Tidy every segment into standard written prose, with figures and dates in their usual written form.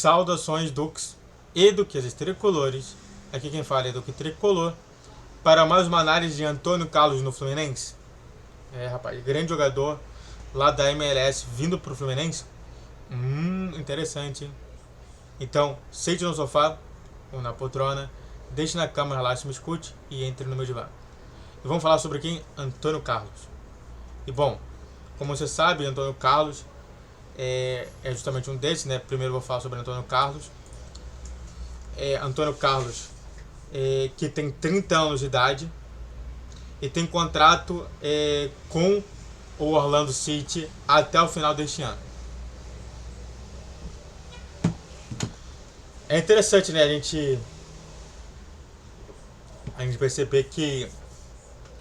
Saudações Dux e Duquesas Tricolores. Aqui quem fala é Duque Tricolor. Para mais uma análise de Antônio Carlos no Fluminense. Rapaz, grande jogador lá da MLS vindo pro Fluminense. Interessante, hein? Então, sente no sofá ou na poltrona, deixe na cama, relaxe, me escute e entre no meu divã. E vamos falar sobre quem? Antônio Carlos. E bom, como você sabe, Antônio Carlos é justamente um desses, né? Primeiro eu vou falar sobre Antônio Carlos. Antônio Carlos, que tem 30 anos de idade e tem contrato com o Orlando City até o final deste ano. É interessante, né, a gente perceber que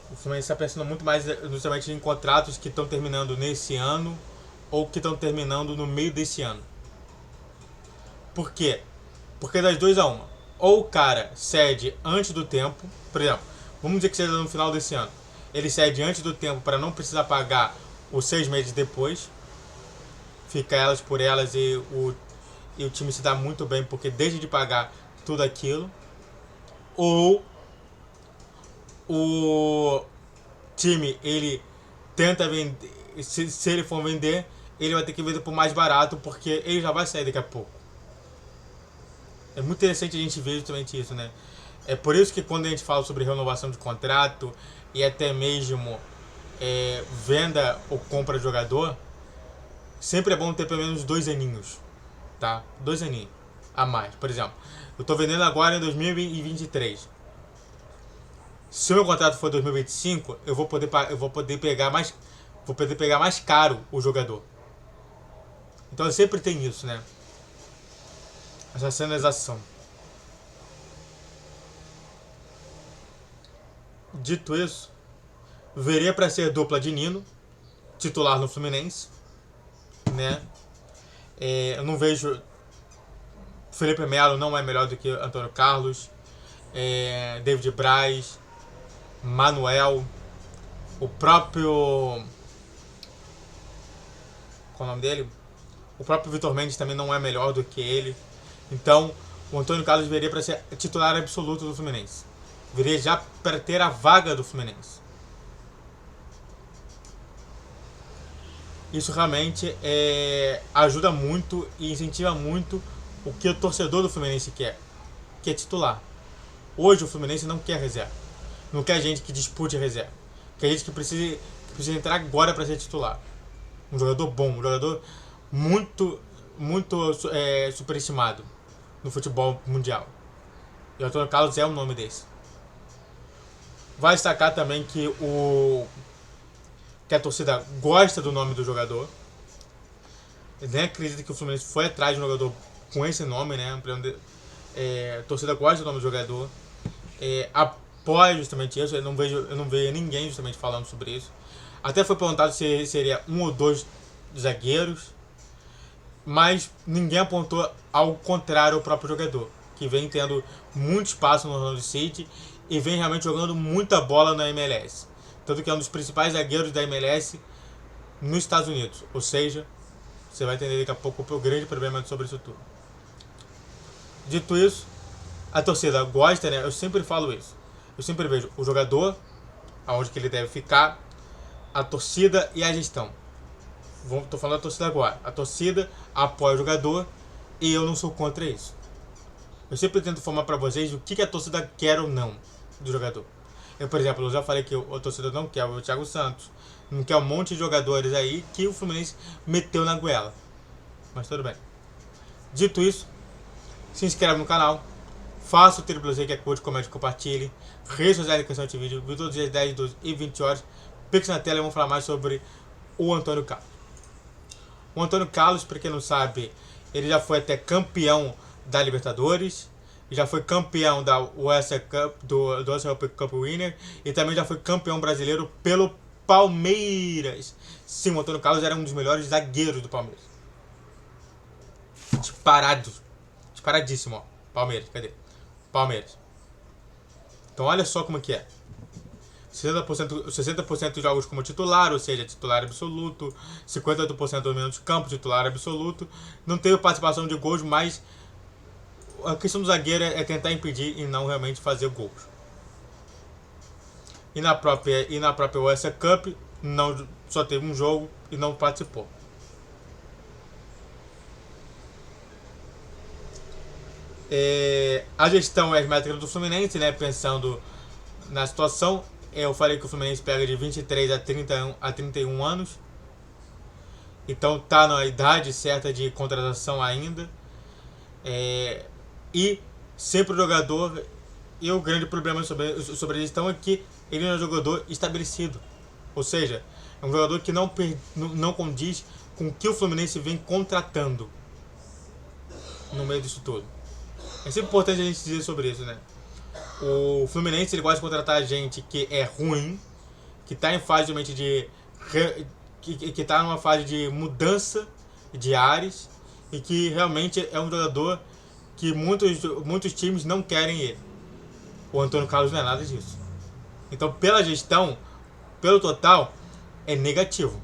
o Fluminense está pensando muito mais justamente em contratos que estão terminando nesse ano ou que estão terminando no meio desse ano. Por quê? Porque das duas a uma. Ou o cara cede antes do tempo, por exemplo, vamos dizer que seja no final desse ano. Ele cede antes do tempo para não precisar pagar os 6 meses depois. Fica elas por elas e o time se dá muito bem porque deixa de pagar tudo aquilo. Ou o time, ele tenta vender, se ele for vender, ele vai ter que vender por mais barato porque ele já vai sair daqui a pouco. É muito interessante a gente ver justamente isso, né? É por isso que quando a gente fala sobre renovação de contrato e até mesmo venda ou compra de jogador, sempre é bom ter pelo menos 2 aninhos, tá? 2 aninhos a mais. Por exemplo, eu tô vendendo agora em 2023. Se o meu contrato for 2025, eu vou poder pegar mais caro o jogador. Então sempre tem isso, né? Essa sinalização. Dito isso, veria para ser dupla de Nino, titular no Fluminense, né? Eu não vejo. Felipe Melo não é melhor do que Antônio Carlos, David Braz, Manuel, o próprio. Qual é o nome dele? O próprio Vitor Mendes também não é melhor do que ele. Então, o Antônio Carlos viria para ser titular absoluto do Fluminense. Viria já para ter a vaga do Fluminense. Isso realmente ajuda muito e incentiva muito o que o torcedor do Fluminense quer, que é titular. Hoje o Fluminense não quer reserva. Não quer gente que dispute a reserva. Quer gente que precisa entrar agora para ser titular. Um jogador bom, um jogador muito superestimado no futebol mundial. E o Antônio Carlos é um nome desse. Vai destacar também que a torcida gosta do nome do jogador. Nem acredita que o Fluminense foi atrás de um jogador com esse nome, né? A torcida gosta do nome do jogador. Apoia justamente isso. Eu não vejo ninguém justamente falando sobre isso. Até foi perguntado se seria 1 ou 2 zagueiros, mas ninguém apontou ao contrário ao próprio jogador, que vem tendo muito espaço no Orlando City e vem realmente jogando muita bola na MLS. Tanto que é um dos principais zagueiros da MLS nos Estados Unidos. Ou seja, você vai entender daqui a pouco o grande problema sobre isso tudo. Dito isso, a torcida gosta, né? Eu sempre falo isso. Eu sempre vejo o jogador, aonde que ele deve ficar, a torcida e a gestão. Estou falando da torcida agora. A torcida apoia o jogador e eu não sou contra isso. Eu sempre tento informar para vocês o que a torcida quer ou não do jogador. Por exemplo, eu já falei que a torcida não quer o Thiago Santos, não quer um monte de jogadores aí que o Fluminense meteu na goela. Mas tudo bem. Dito isso, se inscreve no canal, faça o triplo Z que é curte, comente, compartilhe, redes sociais de questão de vídeo todos os dias 10, 12 e 20 horas. Pix na tela e vamos falar mais sobre o Antônio Carlos. O Antônio Carlos, para quem não sabe, ele já foi até campeão da Libertadores, já foi campeão da UEFA Cup, do UEFA Cup Winner, e também já foi campeão brasileiro pelo Palmeiras. Sim, o Antônio Carlos era um dos melhores zagueiros do Palmeiras. Disparadíssimo, ó. Palmeiras, cadê? Palmeiras. Então olha só como que é. 60% de jogos como titular, ou seja, titular absoluto, 58% dos minutos de campo, titular absoluto. Não teve participação de gols, mas a questão do zagueiro é tentar impedir e não realmente fazer gols. E na própria UEFA Cup não, só teve um jogo e não participou. A gestão e as métricas do Fluminense, né, pensando na situação, eu falei que o Fluminense pega de 23 a 31 anos. Então tá na idade certa de contratação ainda. E sempre o jogador. E o grande problema sobre a gestão é que ele é um jogador estabelecido. Ou seja, é um jogador que não condiz com o que o Fluminense vem contratando no meio disso tudo. É sempre importante a gente dizer sobre isso, né? O Fluminense ele gosta de contratar gente que é ruim, que está em fase realmente que está numa fase de mudança de ares e que realmente é um jogador que muitos times não querem ele. O Antônio Carlos não é nada disso. Então, pela gestão, pelo total, é negativo.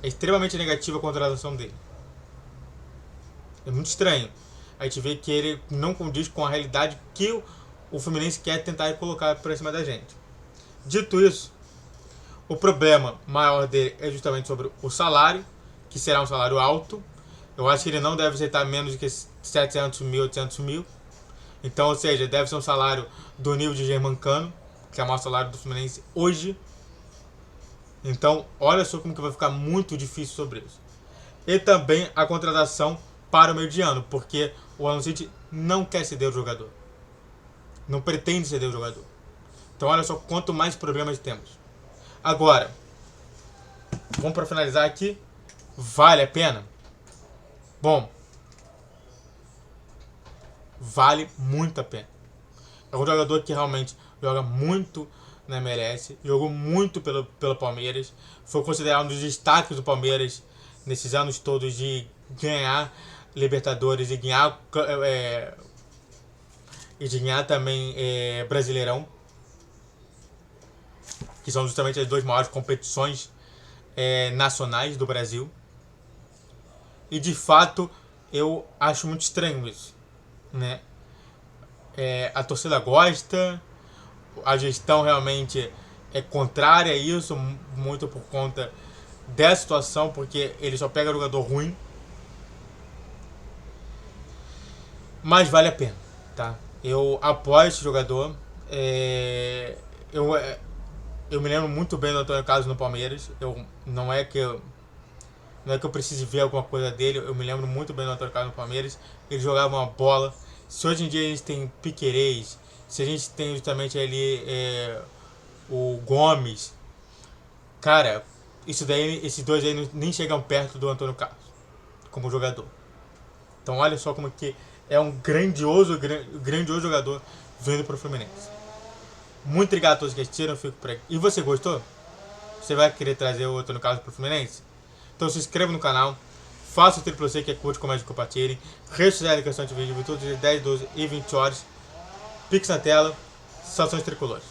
É extremamente negativa a contratação dele. É muito estranho. A gente vê que ele não condiz com a realidade que o Fluminense quer tentar colocar por cima da gente. Dito isso, o problema maior dele é justamente sobre o salário, que será um salário alto. Eu acho que ele não deve aceitar menos do que 700 mil, 800 mil. Então, ou seja, deve ser um salário do nível de Germancano, que é o maior salário do Fluminense hoje. Então, olha só como que vai ficar muito difícil sobre isso. E também a contratação para o meio de ano, porque o Orlando City não quer ceder o jogador. Não pretende ceder o jogador. Então, olha só quanto mais problemas temos. Agora, vamos para finalizar aqui. Vale a pena? Bom, vale muito a pena. É um jogador que realmente joga muito na MLS, jogou muito pelo Palmeiras, foi considerado um dos destaques do Palmeiras nesses anos todos de ganhar Libertadores e ganhar também Brasileirão, que são justamente as duas maiores competições nacionais do Brasil. E de fato eu acho muito estranho isso, né? A torcida gosta, a gestão realmente é contrária a isso, muito por conta dessa situação, porque ele só pega jogador ruim. Mas vale a pena, tá? Eu apoio esse jogador. Eu me lembro muito bem do Antônio Carlos no Palmeiras. Não é que eu precise ver alguma coisa dele. Eu me lembro muito bem do Antônio Carlos no Palmeiras. Ele jogava uma bola. Se hoje em dia a gente tem Piquerez, se a gente tem justamente ali o Gomes, cara, esses dois aí nem chegam perto do Antônio Carlos como jogador. Então olha só como que é um grandioso jogador vindo pro Fluminense. Muito obrigado a todos que assistiram, eu fico por aqui. E você gostou? Você vai querer trazer o Antônio Carlos pro Fluminense? Então se inscreva no canal, faça o triplo C que é curte, comente e compartilhe. Redes sociais de questão de vídeo, todos os 10, 12 e 20 horas. Pix na tela, Saudações Tricolores.